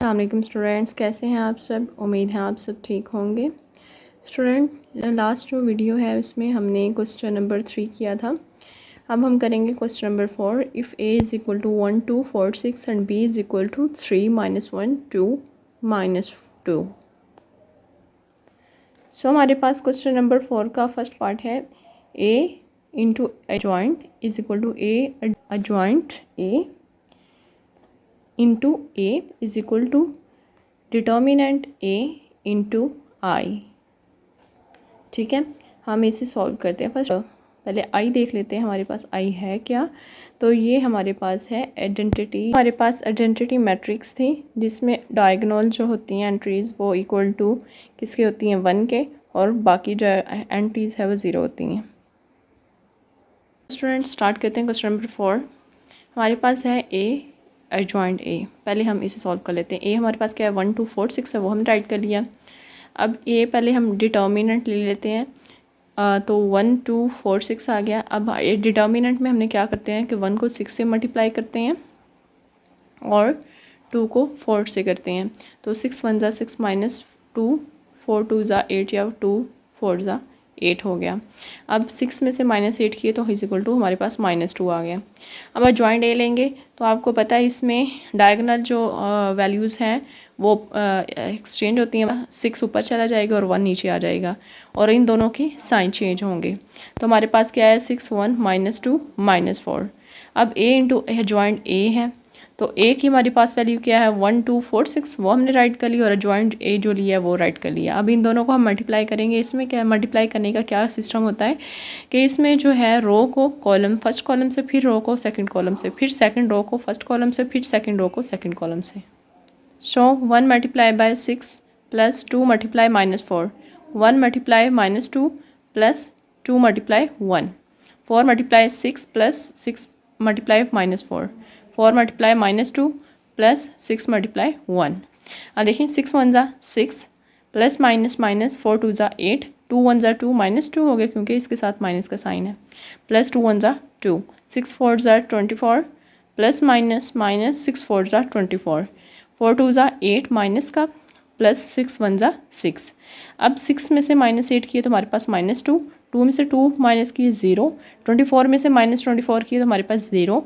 अस्सलाम स्टूडेंट्स, कैसे हैं आप सब। उम्मीद है आप सब ठीक होंगे। स्टूडेंट, लास्ट जो वीडियो है उसमें हमने क्वेश्चन नंबर 3 किया था। अब हम करेंगे question number 4। If a is equal to 1 2 4 6 and b is equal to 3 -1 2 -2। So हमारे पास क्वेश्चन नंबर 4 का फर्स्ट पार्ट है a into adjoint is equal to a adjoint a into a is equal to determinant a into I. ठीक है, हम इसे solve करते हैं। फर्स्ट पहले i देख लेते हैं हमारे पास i है क्या। तो ये हमारे पास है आइडेंटिटी, हमारे पास आइडेंटिटी मैट्रिक्स थी जिसमें डायगोनल जो होती हैं एंट्रीज़ वो इक्वल टू किसकी होती हैं 1 के, और बाकी जो एंट्रीज़ है वो 0 होती हैं। स्टूडेंट स्टार्ट करते हैं क्वेश्चन नंबर 4। हमारे पास है a एडजॉइंट a। पहले हम इसे सॉल्व कर लेते हैं। a हमारे पास क्या है 1 2 4 6 है, वो हम राइट कर लिया। अब a पहले हम डिटर्मिनेंट ले लेते हैं। तो 1 2 4 6 आ गया। अब डिटर्मिनेंट में हमने क्या करते हैं कि 1 को 6 से मल्टीप्लाई करते हैं और 2 को 4 से करते हैं। तो 6 1 ज़ा 6 -2 4 2 ज़ा 8 या 2 4 ज़ा 8 हो गया। अब 6 में से -8 किए तो इज इक्वल टू हमारे पास -2 आ गया। अब जॉइंट ए लेंगे तो आपको पता है इसमें डायगोनल जो वैल्यूज़ हैं वो एक्सचेंज होती हैं। 6 ऊपर चला जाएगा और 1 नीचे आ जाएगा और इन दोनों के साइन चेंज होंगे। तो हमारे पास क्या है 6 1 -2 -4। अब a इंटू जॉइंट ए है तो ए की हमारे पास वैल्यू क्या है 1 2 4 6, वो हमने राइट कर लिया और जॉइंट ए जो लिया है वो राइट कर लिया। अब इन दोनों को हम मल्टीप्लाई करेंगे। इसमें क्या मल्टीप्लाई करने का क्या सिस्टम होता है कि इसमें जो है रो को कॉलम फर्स्ट कॉलम से, फिर रो को सेकंड कॉलम से, फिर सेकंड रो को फर्स्ट कॉलम से, फिर सेकंड रो को सेकंड कॉलम से। सो 1 multiply by 6 plus 2 multiply -4, 1 multiply -2 plus 2 multiply 1, 4 multiply 6 plus 6 multiply -4, 4 multiply -2 plus 6 multiply 1। अब देखिए 6 1 ज़ा 6 प्लस माइनस 4 2 ज़ा 8, 2 1 ज़ा 2 -2 हो गया क्योंकि इसके साथ माइनस का साइन है, प्लस 2 1 ज़ा 2, 6 4 ज़ा 24 प्लस माइनस 6 4 ज़ा 24, 4 2 ज़ा 8 माइनस का, प्लस 6 1 ज़ा 6। अब 6 में से -8 किए तो हमारे पास -2, 2 में से 2 माइनस किए 0, 24 में से -24 किए तो हमारे पास 0,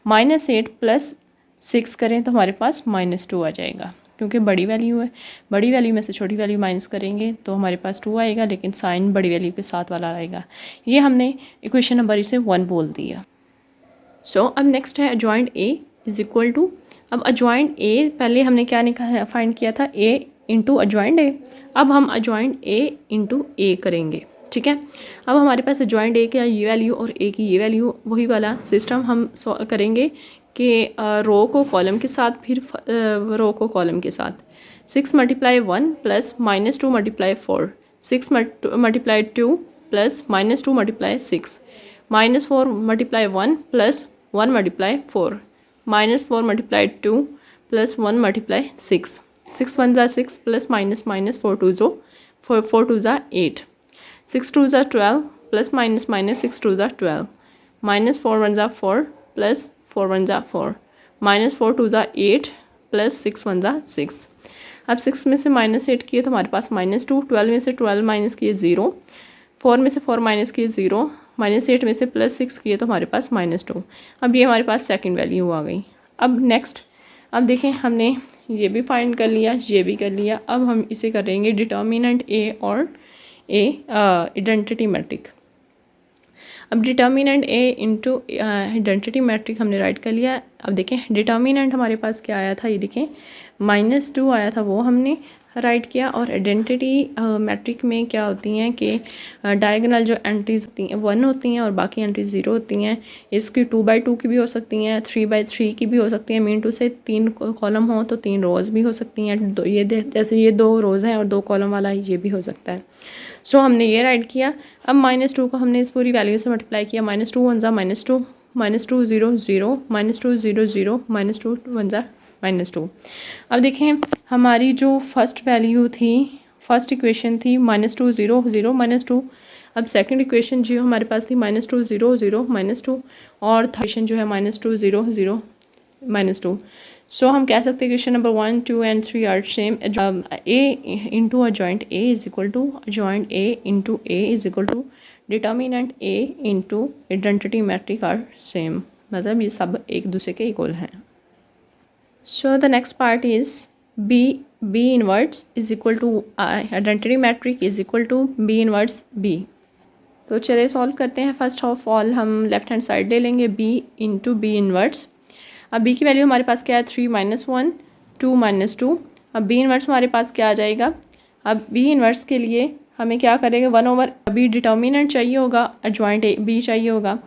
-8 प्लस 6 करें तो हमारे पास -2 आ जाएगा क्योंकि बड़ी वैल्यू है। बड़ी वैल्यू में से छोटी वैल्यू माइनस करेंगे तो हमारे पास 2 आएगा, लेकिन साइन बड़ी वैल्यू के साथ वाला आएगा। ये हमने इक्वेशन नंबर इसे 1 बोल दिया। सो अब नेक्स्ट है joint A is equal to, अब अजॉइंट ए पहले हमने क्या निकाला फाइंड किया था a इंटू अजॉइंट ए। अब हम अजॉइंट a इंटू ए करेंगे। ठीक है, अब हमारे पास अजॉइंट ए का ये वैल्यू और a की ये वैल्यू, वही वाला सिस्टम हम करेंगे कि रो को कॉलम के साथ, फिर रो को कॉलम के साथ। 6 multiply 1 plus -2 multiply 4, 6 multiply 2 plus -2 multiply 6, -4 multiply 1 plus 1 multiply 4, -4 multiply 2 plus 1 multiply 6, 6 1 ज़ा 6 प्लस माइनस 4 2 ज़ो 4 2 ज़ा 8, 6 2 ज़ा 12 प्लस माइनस 6 2 ज़ा 12, -4 1 ज़ा 4 प्लस 4 1 ज़ा 4, -4 2 ज़ा 8 प्लस 6 1 ज़ा 6। अब 6 में से -8 किए तो हमारे पास -2, 12 में से 12 माइनस किए 0, 4 में से 4 माइनस किए 0, -8 में से +6 किए तो हमारे पास -2। अब ये हमारे पास सेकंड वैल्यू आ गई। अब नेक्स्ट, अब देखें हमने ये भी फाइंड कर लिया, ये भी कर लिया। अब हम इसे करेंगे डिटर्मिनेंट ए और ए आइडेंटिटी मैट्रिक। अब determinant A into identity matric हमने राइट कर लिया। अब देखें डिटर्मिनेंट हमारे पास क्या आया था, ये देखें -2 आया था, वो हमने राइट किया। और आइडेंटिटी मैट्रिक में क्या होती हैं कि डायगोनल जो एंट्रीज होती हैं 1 होती हैं और बाकी एंट्रीज 0 होती हैं। इसकी 2/2 की भी हो सकती हैं, 3/3 की भी हो सकती हैं। मीन टू से 3 कॉलम हो तो 3 रोज़ भी हो सकती हैं। ये जैसे ये 2 रोज़ हैं और 2 कॉलम वाला ये भी हो सकता है। सो हमने ये राइट किया। अब -2 को हमने इस पूरी वैल्यू से मल्टीप्लाई किया। -2 1 ज़ा -2, -2 0 0, -2 0 0, -2 1 ज़ा -2। अब देखें हमारी जो फर्स्ट वैल्यू थी, फर्स्ट इक्वेशन थी -2 0 0 -2। अब सेकंड इक्वेशन जो हमारे पास थी -2 0 0 -2, और थर्ड इक्वेशन जो है -2 0 0 -2। सो हम कह सकते हैं question number 1, 2 and 3 are same. A into adjoint A is equal to adjoint A into A is equal to determinant A into identity matrix are same, मतलब ये सब एक दूसरे के इक्वल हैं। So the next part is B inverse is equal to identity matrix is equal to B inverse B. तो चलिए सॉल्व करते हैं। फर्स्ट ऑफ ऑल हम लेफ्ट हैंड साइड ले लेंगे बी इंटू बी इनवर्ट्स। अब बी की वैल्यू हमारे पास क्या है 3 - 1 2 - 2। अब बी इनवर्स हमारे पास क्या आ जाएगा। अब बी इनवर्स के लिए हमें क्या करेंगे 1/, बी डिटर्मिनेंट चाहिए होगा, एडजॉइंट ए बी चाहिए होगा।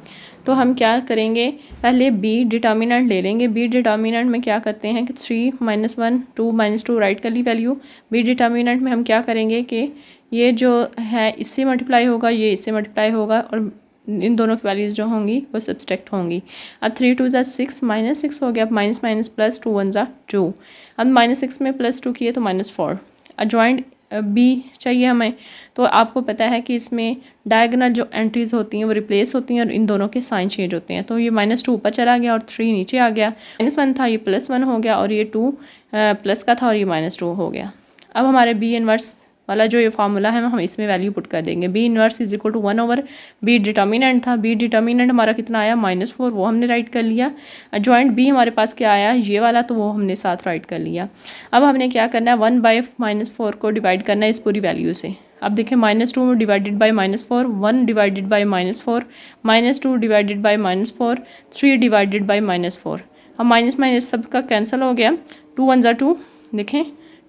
तो हम क्या करेंगे पहले बी डिटर्मिनेंट ले लेंगे। बी डिटर्मिनेंट में क्या करते हैं कि 3 - 1 2 - 2 राइट कर ली वैल्यू। बी डिटर्मिनेंट में हम क्या करेंगे कि ये जो है इससे मल्टीप्लाई होगा, ये इससे मल्टीप्लाई होगा और इन दोनों की वैल्यूज़ जो होंगी वो सब्सट्रैक्ट होंगी। अब 3 2 6 -6 हो गया। अब माइनस माइनस प्लस 2 1 2। अब -6 में +2 किए तो -4। अजॉइंट बी चाहिए हमें। तो आपको पता है कि इसमें डायगोनल जो एंट्रीज़ होती हैं वो रिप्लेस होती हैं और इन दोनों के साइन चेंज होते हैं। तो ये -2 ऊपर चला गया और 3 नीचे आ गया। -1 था, ये +1 हो गया और ये 2 प्लस का था और ये -2 हो गया। अब हमारे बी इनवर्स वाला जो ये फार्मूला है हम इसमें वैल्यू पुट कर देंगे। B inverse is equal to 1/, B determinant था, बी डिटर्मिनेंट हमारा कितना आया -4, वो हमने राइट कर लिया। जॉइंट बी हमारे पास क्या आया ये वाला, तो वो हमने साथ राइट कर लिया। अब हमने क्या करना है 1/-4 को डिवाइड करना है इस पूरी वैल्यू से। अब देखें -2 divided by -4, 1 divided by -4, -2 divided by -4, 3 divided by -4। अब माइनस माइनस सबका कैंसिल हो गया। 2 1 2, देखें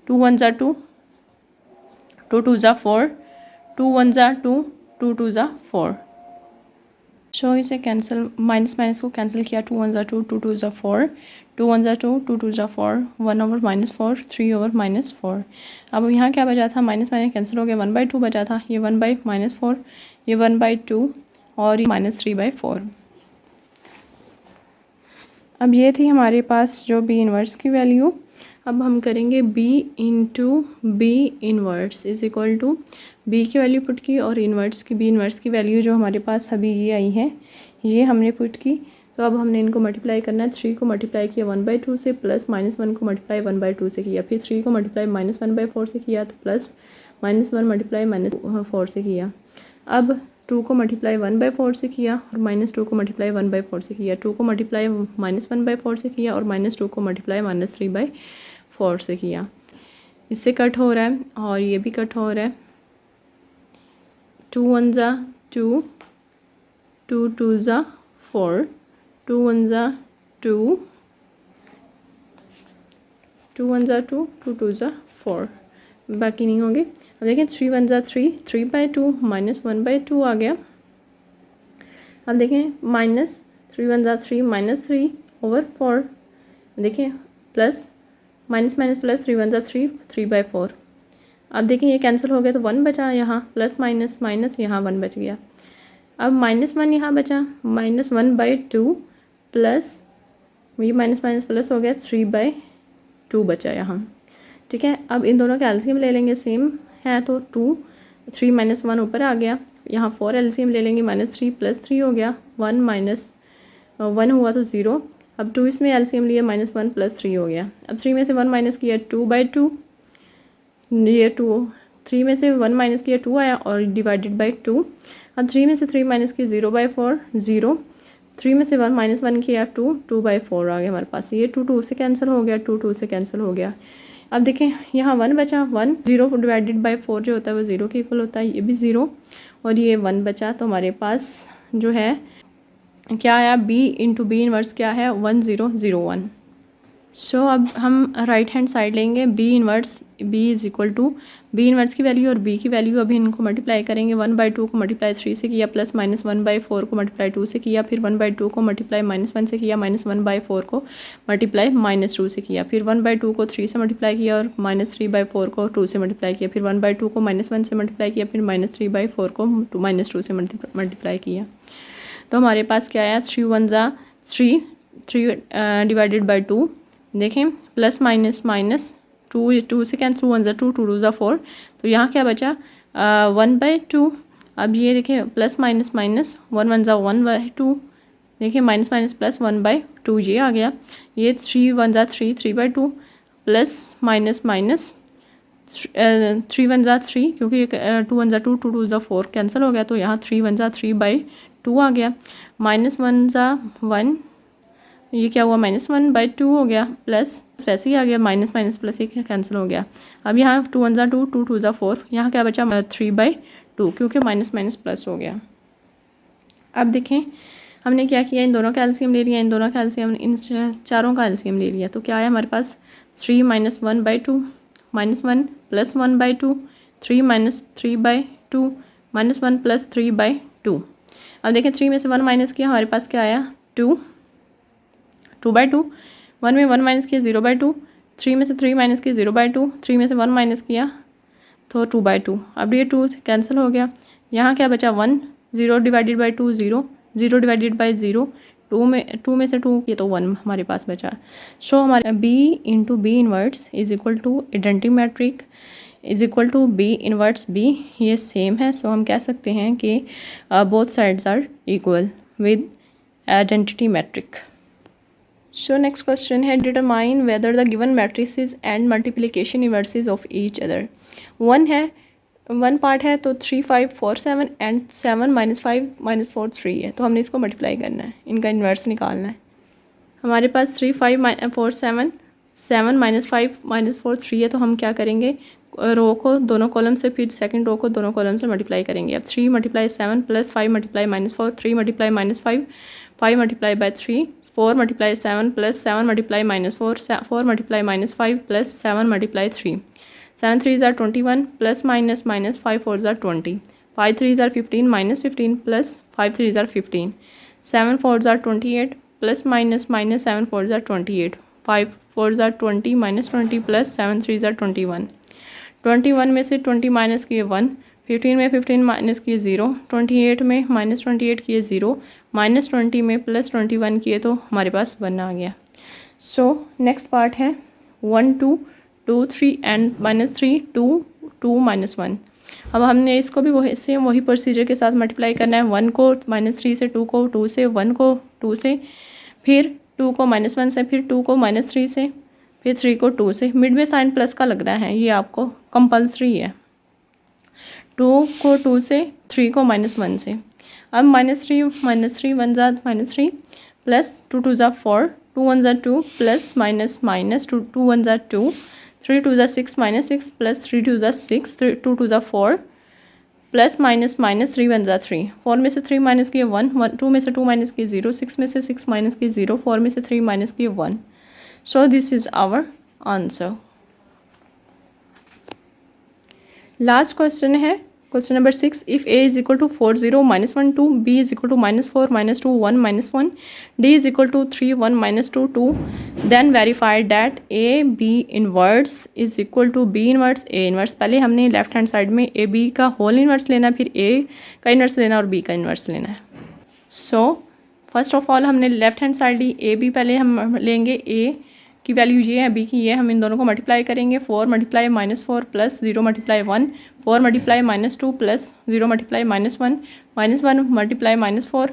2 1 2, 2 2 4, 2 1 2, 2 2 4। सो इसे कैंसिल, माइनस माइनस को कैंसिल किया। 2 1 2, 2 2 4, 2 1 2, 2 2 4, 1/-4, 3/-4। अब यहाँ क्या बचा था, माइनस माइनस कैंसिल हो गया, 1/2 बचा था। ये 1/-4, ये 1/2 और ये -3/4। अब ये थी हमारे पास जो बी इनवर्स की वैल्यू। अब हम करेंगे B into B inverse is equal to B की वैल्यू पुट की और इनवर्स की, बी इनवर्स की वैल्यू जो हमारे पास अभी ये आई है ये हमने पुट की। तो अब हमने इनको मल्टीप्लाई करना है। 3 को मल्टीप्लाई किया 1/2 से, प्लस -1 को मल्टीप्लाई 1/2 से किया, फिर 3 को मल्टीप्लाई -1/4 से किया, तो प्लस -1 मल्टीप्लाई -4 से किया। अब 2 को मल्टीप्लाई 1/4 से किया और -2 को मल्टीप्लाई 1/4 से किया। 2 को मल्टीप्लाई -1/4 से किया और -2 को मल्टीप्लाई -3/4 से किया। इससे कट हो रहा है और ये भी कट हो रहा है। 2 1 2, 2 2 4, 2 1 2, 2 1 2, 2 2 4, बाकी नहीं होंगे। अब देखें 3 1 3, 3/2 -1/2 आ गया। अब देखें -3 1 3, -3/4। देखें प्लस माइनस माइनस प्लस 3 1 3, 3/4। अब देखें ये कैंसिल हो गया तो 1 बचा यहाँ, प्लस माइनस माइनस यहाँ 1 बच गया। अब -1 यहाँ बचा, -1/2 प्लस ये माइनस माइनस प्लस हो गया 3/2 बचा यहाँ। ठीक है, अब इन दोनों का एलसीएम ले लेंगे, सेम है तो 2, 3 - 1 ऊपर आ गया। यहाँ 4 एलसीएम ले लेंगे, -3 + 3 हो गया, 1 - 1 हुआ तो 0। अब 2 इसमें एलसीएम लिया, -1 + 3 हो गया। अब 3 में से 1 माइनस किया 2/2, ये 2, 3 में से 1 माइनस किया 2 आया और डिवाइडेड बाई 2। अब 3 में से 3 माइनस किया 0/4, 0। 3 में से 1 - 1 किया 2, 2/4 आ गया हमारे पास। ये 2 2 से कैंसिल हो गया, 2 2 से कैंसिल हो गया। अब देखें यहाँ 1 बचा, 1 0 डिवाइडेड बाई 4 जो होता है वो 0 के इक्वल होता है, ये भी 0 और ये 1 बचा। तो हमारे पास जो है क्या आया, बी इंटू बी इनवर्स क्या है 1 0 0 1। सो अब हम राइट हैंड साइड लेंगे, B inverse B is equal to B inverse की वैल्यू और बी की वैल्यू अभी इनको मल्टीप्लाई करेंगे। 1/2 को मल्टीप्लाई 3 से किया, प्लस -1/4 को मल्टीप्लाई 2 से किया, फिर 1/2 को मल्टीप्लाई -1 से किया, -1/4 को मल्टीप्लाई -2 से किया, फिर 1/2 को 3 से मल्टीप्लाई किया और -3/4 को 2 से मल्टीप्लाई किया, फिर 1/2 को -1 से मल्टीप्लाई किया, फिर -3/4 को -2 से मल्टीप्लाई किया। तो हमारे पास क्या आया 3 1 3, 3 डिवाइडेड बाई 2। देखें प्लस माइनस माइनस 2 से कैंसिल, 1 2, 2 2 4। तो यहाँ क्या बचा 1/2। अब ये देखें प्लस माइनस माइनस 1 1 1/2, देखिए माइनस माइनस प्लस 1/2 ये आ गया। ये 3 1 ज़ा 3 3/2 प्लस माइनस माइनस 3 1 ज़ा 3 क्योंकि 2 1 ज़ा 2 2 2 ज़ा 4 कैंसिल हो गया, तो यहाँ 3 1 ज़ा 3/2 आ गया। माइनस 1 ज़ा 1, ये क्या हुआ -1/2 हो गया, प्लस वैसे ही आ गया माइनस माइनस प्लस एक कैंसिल हो गया। अब यहाँ 2 1 ज़ा 2 2 2 ज़ा 4, यहाँ क्या बचा 3/2 क्योंकि माइनस माइनस प्लस हो गया। अब देखें हमने क्या किया, इन दोनों का एलसीएम ले लिया, इन दोनों का एलसीएम, इन चारों का एलसीएम ले लिया, तो क्या आया हमारे पास 3 - 1/2 -1 + 1/2 3 - 3/2 -1 + 3/2। अब देखें 3 में से 1 माइनस किया, हमारे पास क्या आया 2 2/2। 1 में 1 माइनस किया 0/2, 3 में से 3 माइनस किया 0/2, 3 में से 1 माइनस किया तो 2/2। अब ये 2 कैंसिल हो गया, यहाँ क्या बचा 1, 0 डिवाइडेड बाई 2 0, 0 डिवाइडेड बाई 0, 2 में से 2 किया तो 1 हमारे पास बचा। सो हमारे B into B inverse is equal to identity matrix is equal to B inverse B, ये सेम है। सो हम कह सकते हैं कि both sides are equal with identity matrix. So next question है determine whether the given matrices and multiplication inverses of each other. One part है तो 3 5 4 7 एंड 7 -5 -4 3 है, तो हमने इसको मल्टीप्लाई करना है, इनका इन्वर्स निकालना है। हमारे पास 3 5 4 7 7 -5 -4 3 है, तो हम क्या करेंगे रो को दोनों कॉलम से, फिर सेकंड रो को दोनों कॉलम से मल्टीप्लाई करेंगे। अब 3 × 7 + 5 × -4 3 × -5 5 × 3 4 × 7 + 7 × -4 4 × -5 + 7 × 3 7 3s are 21 plus minus minus 5 4s are 20 5 3s are 15 minus 15 plus 5 3s are 15 7 4s are 28 plus minus minus 7 4s are 28 5 4s are 20 minus 20 plus 7 3s are 21 21 में से 20 minus किए 1 15 में 15 minus किए 0 28 में -28 किए 0 -20 में +21 किए तो हमारे पास 1 आ गया। सो नेक्स्ट पार्ट है 1 2 2 3 एंड -3 2 2 -1। अब हमने इसको भी वही प्रोसीजर के साथ मल्टीप्लाई करना है। 1 को -3 से, 2 को 2 से, 1 को 2 से, फिर 2 को -1 से, फिर 2 को -3 से, फिर 3 को 2 से। मिड में साइन प्लस का लग रहा है, ये आपको कंपल्सरी है। 2 को 2 से, 3 को -1 से। अब -3 1 ज़ा -3 प्लस 2 2 ज़ा 4 2 1 ज़ा 2 प्लस माइनस माइनस 2 2 1 ज़ा 2 3 2 ज़ा 6 -6 प्लस 3 2 ज़ा 6 2 2 ज़ा 4 प्लस माइनस माइनस 3 1 ज़ा 3 4 में से 3 माइनस किए 1 2 में से 2 माइनस किए 0 6 में से 6 माइनस किए 0 4 में से 3 माइनस किए 1। So this is our answer. Last question है question number 6। If a is equal to 4 0 -1 2 b is equal to -4 -2 1 -1 d is equal to 3 1 -2 2 then verify that a b inverse is equal to b inverse a inverse. पहले हमने left hand side में a b का whole inverse लेना है, फिर a का inverse लेना और b का इनवर्स लेना है। सो फर्स्ट ऑफ ऑल हमने लेफ्ट हैंड साइड ली, a b पहले हम लेंगे, a की वैल्यू ये है, b की ये, हम इन दोनों को मल्टीप्लाई करेंगे। 4 × -4 प्लस 0 × 1 4 × -2 प्लस 0 × -1 -1 × -4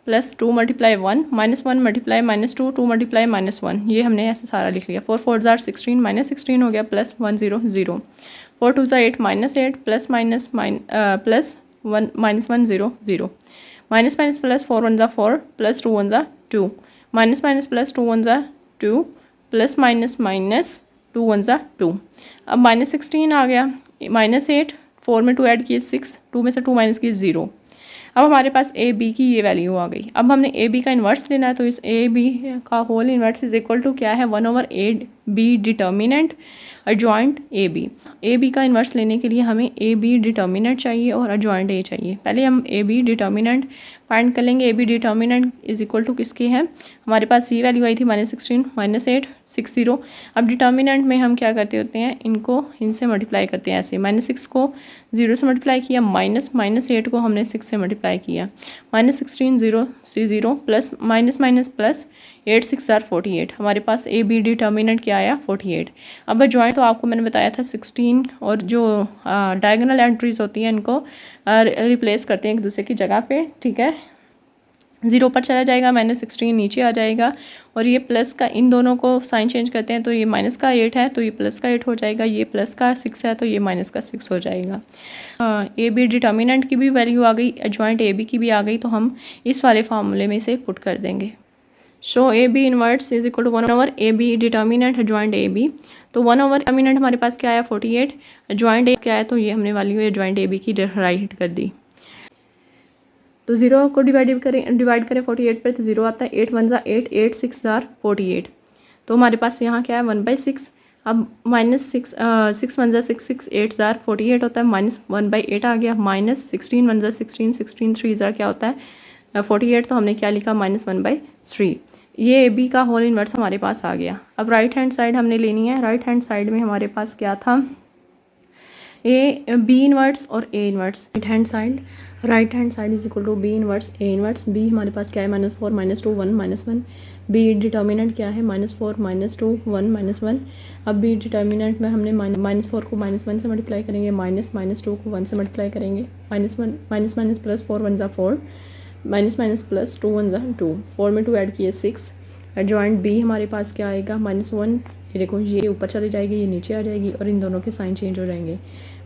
प्लस 2 × 1 -1 -2 2 × -1, ये हमने ऐसे सारा लिख लिया। 4 4 ज़ा 16 -16 हो गया प्लस 1 0 0 4 2 ज़ा 8 -8 plus minus plus 1 -1 0 0 minus minus plus 4 1 ज़ा 4 प्लस 2 1 ज़ा 2 माइनस माइनस प्लस 2 1 ज़ा 2 प्लस माइनस माइनस 2 1 ज़ा 2। अब -16 आ गया, -8 4 में 2 ऐड किए 6 2 में से 2 माइनस किए 0। अब हमारे पास ए बी की ये वैल्यू आ गई। अब हमने ए बी का इन्वर्स लेना है, तो इस ए बी का whole inverse is equal to क्या है 1/a/b determinant adjoint A B का इन्वर्स लेने के लिए हमें ए बी डिटर्मिनेंट चाहिए और एडजॉइंट ए चाहिए। पहले हम ए बी डिटर्मिनेंट फाइंड कर लेंगे। A B determinant is equal to किसके हैं, हमारे पास ये वैल्यू आई थी -16 -8 6 0। अब डिटर्मिनेंट में हम क्या करते होते हैं, इनको इनसे मल्टीप्लाई करते हैं ऐसे। -6 को 0 से मल्टीप्लाई किया, -8 को हमने 6 से मल्टीप्लाई किया। -16 0 से 0 plus minus minus plus 8 6 are 48। हमारे पास ए बी डिटर्मिनेंट क्या आया 48। अब जॉइंट तो आपको मैंने बताया था 16 और जो डायगोनल एंट्रीज होती हैं इनको रिप्लेस करते हैं एक दूसरे की जगह पे, ठीक है। ज़ीरो पर चला जाएगा, -16 नीचे आ जाएगा। और ये प्लस का, इन दोनों को साइन चेंज करते हैं तो ये माइनस का 8 है तो ये प्लस का 8 हो जाएगा, ये प्लस का 6 है तो ये माइनस का 6 हो जाएगा। ए बी डिटर्मिनेंट की भी वैल्यू आ गई, एडजॉइंट ए बी की भी आ गई, तो हम इस वाले फार्मूले में से पुट कर देंगे। So A B inverse is equal to 1/, A B determinant adjoint A B, तो 1/, डिटर्मिनेंट हमारे पास क्या आया 48, एडजॉइंट ए क्या है तो ये हमने वैल्यू एडजॉइंट ए बी की राइट कर दी। तो 0 को डिवाइड करें 48 पर तो 0 आता है, 8 1 ज़ा 8, 8 6 ज़ार 48, तो हमारे पास यहाँ क्या है 1/6। अब -6 6 1 ज़ा 6, 6 8 ज़ार 48 होता है, -1/8 आ गया, -16 1 ज़ा 16, 16 3 ज़ार क्या होता है 48, तो हमने क्या लिखा -1/3। ये ए बी का होल इन्वर्स हमारे पास आ गया। अब राइट हैंड साइड हमने लेनी है, राइट हैंड साइड में हमारे पास क्या था, ए बी इनवर्ट्स और A inverse. Right hand side is equal to B inverse A inverse. B हमारे पास क्या है -4 -2 1 -1। बी डिटर्मिनेंट क्या है -4 -2 1 -1। अब बी डिटर्मिनेंट में हमने -4 को -1 से मल्टीप्लाई करेंगे, -2 को 1 से मल्टीप्लाई करेंगे, -1 प्लस 4 1 ज़ा 4, माइनस प्लस 2 1 ज़ा 2, 4 में 2 ऐड किए 6। जॉइंट बी हमारे पास क्या आएगा -1, ये देखो ये ऊपर चले जाएगी, ये नीचे आ जाएगी और इन दोनों के साइन चेंज हो जाएंगे,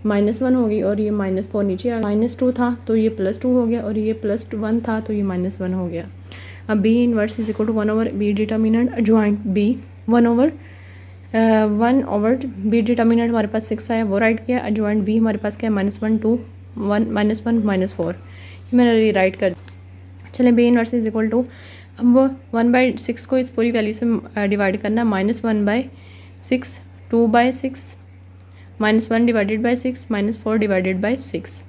-1 होगी और ये -4 नीचे आ गया, -2 था तो ये +2 हो गया और ये +1 था तो ये -1 हो गया। अब B inverse is equal to 1/, B determinant joint B 1/1 B determinant हमारे पास 6 आया, वो राइट किया। जॉइंट बी हमारे पास क्या है -1 2 1 -1 -4, ये मैंने राइट कर। चले B inverse is equal to, अब 1/6 को इस पूरी वैल्यू से डिवाइड करना, -1/6 2/6 -1 डिवाइडेड बाई 6 -4 डिवाइडेड बाई 6।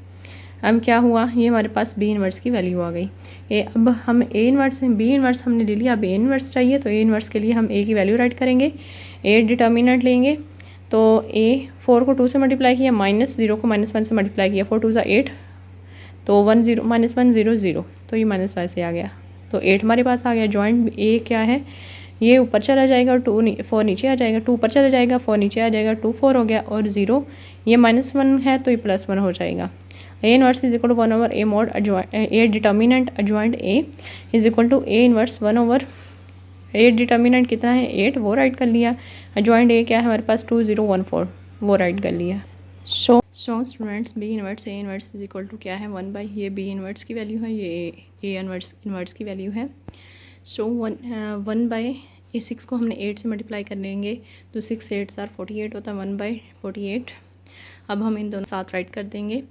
अब क्या हुआ, ये हमारे पास बी इनवर्स की वैल्यू आ गई। अब हम ए इनवर्स बी इनवर्स हमने ले लिया, अब ए इनवर्स चाहिए तो ए इनवर्स के लिए हम ए की वैल्यू राइट करेंगे, ए डिटर्मिनेंट लेंगे तो ए 4 को 2 से मल्टीप्लाई किया, -0 को -1 से मल्टीप्लाई किया, 4 2 ज़ा 8, तो 1 0 -1 0 0, तो ये -5 से आ गया, तो 8 हमारे पास आ गया। जॉइंट ए क्या है, ये ऊपर चला जाएगा और 4 नीचे आ जाएगा, 2 ऊपर चला जाएगा 4 नीचे आ जाएगा, 2 4 हो गया और 0 ये -1 है तो ये +1 हो जाएगा। A inverse is equal to 1/, A mod A determinant adjoint A is equal to A inverse 1/, A determinant कितना है 8, वो राइट कर लिया। एडजॉइंट ए क्या है हमारे पास 2 0 1 4, वो राइट कर लिया। So students B inverse A inverse is equal to क्या है 1/, ये बी इनवर्स की वैल्यू है, ये ए इनवर्स की वैल्यू है। सो 1/, ये 6 को हमने 8 से मल्टीप्लाई कर लेंगे तो 6 8 ज़ार 48 होता है, 1/48। अब हम इन दोनों साथ राइट कर देंगे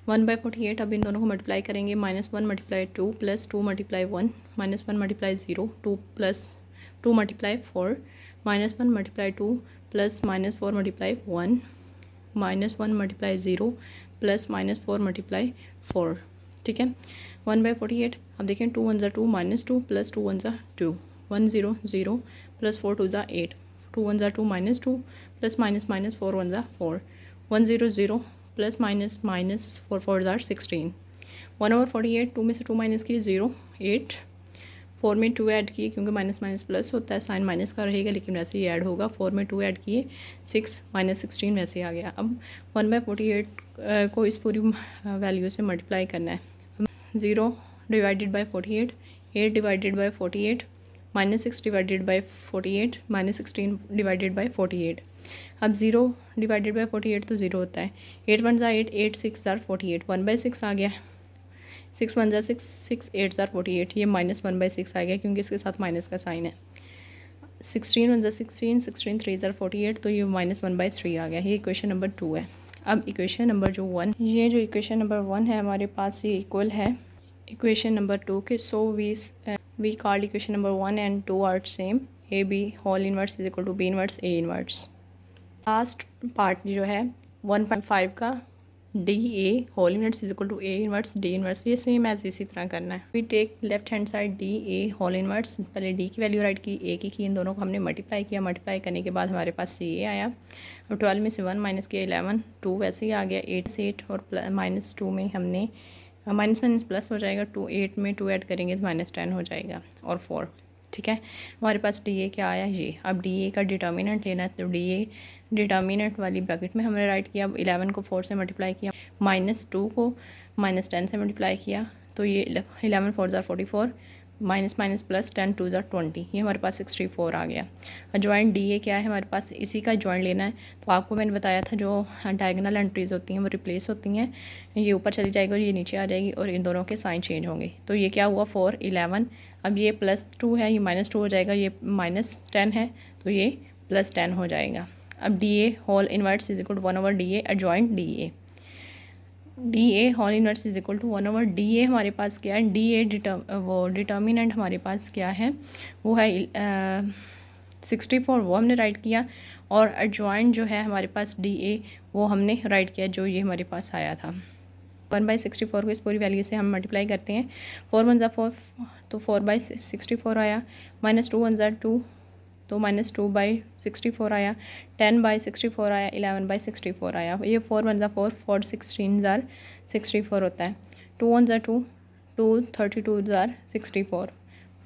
1/48। अब इन दोनों को मल्टीप्लाई करेंगे, -1 multiply 2 plus 2 multiply 1, -1 multiply 0 2 plus 2 multiply 4, -1 multiply 2 plus -4 multiply 1, -1 multiply 0 plus -4 multiply 4, ठीक है 1/48। अब देखें 2 1 ज़ा 2 -2 प्लस 2 1 ज़ा 2, 1 0 0 प्लस 4 2 ज़ा 8, 2 1 ज़ा 2 -2 प्लस -4 1 ज़ा 4, 1 0 0 प्लस -4 4 ज़ा 16, 1/48। 2 में से 2 माइनस किए 0 8, 4 में 2 ऐड किए क्योंकि माइनस प्लस होता है, साइन माइनस का रहेगा लेकिन वैसे ही ऐड होगा, 4 में 2 ऐड किए 6 -16 वैसे आ गया। अब 1/48 को इस पूरी वैल्यू से मल्टीप्लाई करना है, 0 divided by 48, 8 divided by 48, -6 divided by 48, -16 divided by 48। अब 0 डिवाइडेड बाई 48 तो 0 होता है, 8 1 ज़ा 8, 8 6 ज़ार 48, 1/6 आ गया, 6 1 ज़ा 6, 6 8 ज़ार 48, ये -1/6 आ गया क्योंकि इसके साथ माइनस का साइन है। 16 1 ज़ा 16, 16 3 ज़ार 48, तो ये -1/3 आ गया। ये इक्वेशन नंबर 2 है। अब इक्वेशन नंबर जो 1, ये जो इक्वेशन नंबर 1 है हमारे पास ये इक्वल है इक्वेशन नंबर 2 के। So we called equation number 1 and 2 are same, A B whole inverse is equal to B inverse A inverse. Last part जो है 1.5 का D A whole inverse is equal to A inverse D inverse, ये same as इसी तरह करना है। We take left hand side D A whole inverse, पहले D की वैल्यू राइट की, ए की, इन दोनों को हमने मल्टीप्लाई किया, मल्टीप्लाई करने के बाद हमारे पास सी ए आया। अब 12 में से 1 माइनस किया 11, 2 वैसे ही आ गया, 8 से 8 और -2 में हमने माइनस प्लस हो जाएगा, 2 8 में 2 ऐड करेंगे तो -10 हो जाएगा और 4, ठीक है। हमारे पास डी ए क्या आया ये। अब डी ए का डिटर्मिनेंट लेना है तो डी ए डिटर्मिनेंट वाली ब्रैकेट में हमने राइट किया। अब 11 को 4 से मल्टीप्लाई किया, -2 को -10 से मल्टीप्लाई किया तो ये 11 4 ज़ार 44, माइनस माइनस प्लस 10 टू ज़ा 20, ये हमारे पास 64 आ गया। जॉइंट डी ए क्या है हमारे पास, इसी का जॉइंट लेना है। तो आपको मैंने बताया था जो डायगोनल एंट्रीज़ होती हैं वो रिप्लेस होती हैं, ये ऊपर चली जाएगी और ये नीचे आ जाएगी और इन दोनों के साइन चेंज होंगे। तो ये क्या हुआ 4 11, अब ये +2 है, ये -2 हो जाएगा, ये -10 है तो ये +10 हो जाएगा। अब D A whole inverse is equal to 1/DA adjoint D A. D A whole inverse is equal to 1/DA हमारे पास क्या है, डी ए डिटर्मिनेंट हमारे पास क्या है वो है 64, वो हमने राइट किया। और एडजॉइंट जो है हमारे पास डी ए वो हमने राइट किया, जो ये हमारे पास आया था 1/64 को इस पूरी वैल्यू से हम मल्टीप्लाई करते हैं। 4 1 4 तो 4/64 आया, -2 1 2 तो -2/64 आया, 10/64 आया, 11/64 आया। ये 4 1 4 4 16 64 होता है। 2 1 2 2 32 64,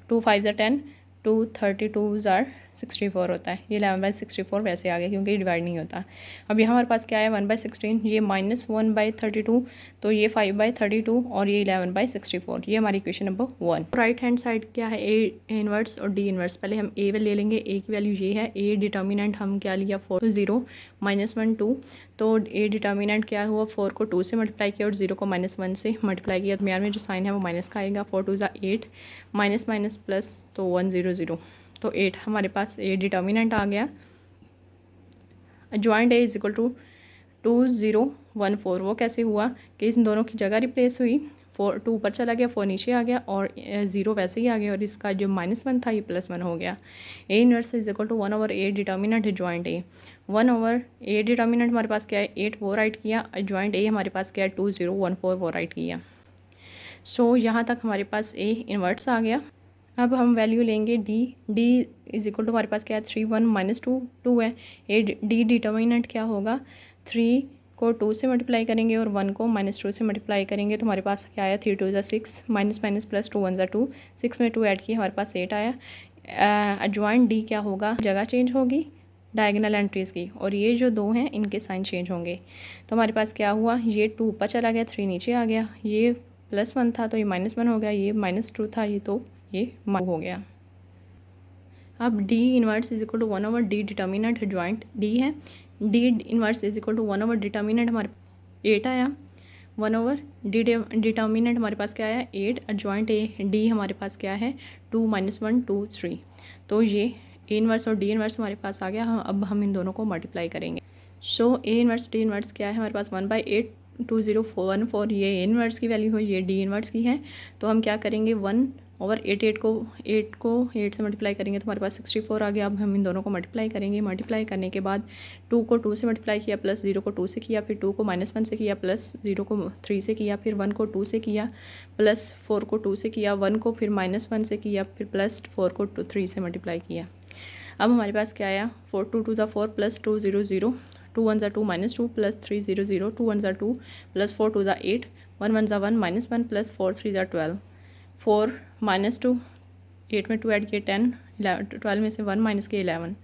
2 5 10 2 32 64 होता है। ये 11/64 वैसे आ गया क्योंकि ये डिवाइड नहीं होता। अब यहाँ हमारे पास क्या है 1/16, ये -1/32 तो ये 5/32 और ये 11/64, ये हमारी equation number 1। Right hand side क्या है, ए इनवर्स और डी इनवर्स। पहले हम ए ले लेंगे, ए की वैल्यू ये है, ए डिटर्मिनेंट हम क्या लिया 4 0 -1 2, तो ए डिटर्मिनेंट क्या हुआ 4 को 2 से मल्टीप्लाई किया और 0 को -1 से मल्टीप्लाई किया। दरमियान में जो साइन है वो माइनस का आएगा, 4 2 8 माइनस माइनस प्लस तो 1 0 0 तो 8 हमारे पास ए डिटर्मिनेंट आ गया। Joint A is equal to 2 0 1 4, वो कैसे हुआ कि इन दोनों की जगह रिप्लेस हुई, 4 2 ऊपर चला गया, 4 नीचे आ गया और 0 वैसे ही आ गया और इसका जो -1 था ये +1 हो गया। A inverse is equal to 1/A determinant है जॉइंट ए। 1/A डिटर्मिनेंट हमारे पास क्या है 8, वो राइट किया। जॉइंट ए हमारे पास क्या है 2 0 1 4, वो राइट किया। सो यहाँ तक हमारे पास ए इनवर्स आ गया। अब हम वैल्यू लेंगे डी इज इक्वल टू हमारे पास क्या है 3 1 -2 2 है। ए डी डिटर्मिनेंट क्या होगा, 3 को 2 से मल्टीप्लाई करेंगे और 1 को -2 से मल्टीप्लाई करेंगे तो हमारे पास क्या आया 3 2 6 माइनस माइनस प्लस 2 1 2, 6 में 2 ऐड किया हमारे पास 8 आया। एडजॉइंट डी क्या होगा, जगह चेंज होगी डायगोनल एंट्रीज़ की और ये जो दो हैं इनके साइन चेंज होंगे। तो हमारे पास क्या हुआ, ये 2 ऊपर चला गया, 3 नीचे आ गया, ये +1 था तो ये -1 हो गया, ये -2 था ये तो ये हो गया। अब D inverse is equal to 1/D determinant adjoint D है। D inverse is equal to 1/D determinant हमारे 8 आया, 1/D डिटर्मिनेंट हमारे पास क्या आया 8, जॉइंट ए डी हमारे पास क्या है 2 -1 2 3, तो ये ए इनवर्स और डी इनवर्स हमारे पास आ गया। अब हम इन दोनों को मल्टीप्लाई करेंगे। सो ए इनवर्स डी इनवर्स क्या है हमारे पास 1/8 2014, ये ए इनवर्स की वैल्यू है, ये डी इनवर्स की है। तो हम क्या करेंगे 1/8 8 को 8 से मल्टीप्लाई करेंगे तो हमारे पास 64 आ गया। अब हम इन दोनों को मल्टीप्लाई करेंगे। मल्टीप्लाई करने के बाद 2 को 2 से मल्टीप्लाई किया, प्लस 0 को 2 से किया, फिर 2 को -1 से किया, प्लस 0 को 3 से किया, फिर 1 को 2 से किया, प्लस 4 को 2 से किया, 1 को फिर -1 से किया, फिर प्लस 4 को 3 से मल्टीप्लाई किया। अब हमारे पास क्या आया 4 2 2 4 प्लस 2 0 0, 2 1 2 -2 प्लस 3 0 0, 2 1 2 प्लस 4 2 8, 1 1 1 -1 प्लस 4 3 12, 4 -2 8 में 2 ऐड किए 10, 12 में से 1 माइनस के 11।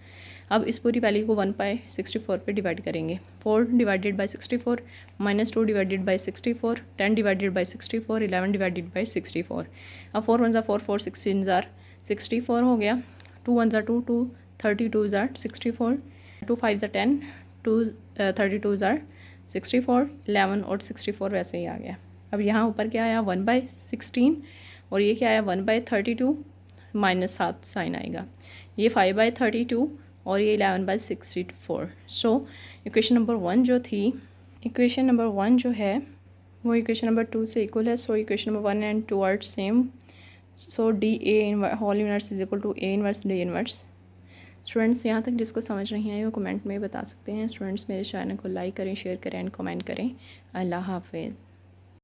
अब इस पूरी वैल्यू को 1/64 पे डिवाइड करेंगे। 4 divided by 64, -2 divided by 64, 10 divided by 64, 11 divided by 64। अब 4 1 4 4 16 64 हो गया, 2 1 2 2 32 64, 2 5 10 2 32 64, 11 और 64 वैसे ही आ गया। अब यहाँ ऊपर क्या आया 1/16 और ये क्या आया 1/32 -7 साइन आएगा, ये 5/32 और ये 11/64। सो इक्वेशन नंबर 1 जो थी, इक्वेशन नंबर 1 जो है वो इक्वेशन नंबर 2 से इक्वल है। So equation number 1 and 2 are same. So D A whole inverse is equal to A inverse D inverse. Students यहाँ तक जिसको समझ नहीं आए वो कमेंट में बता सकते हैं। स्टूडेंट्स मेरे चैनल को लाइक करें, शेयर करें एंड कमेंट करें। अल्लाह हाफिज़।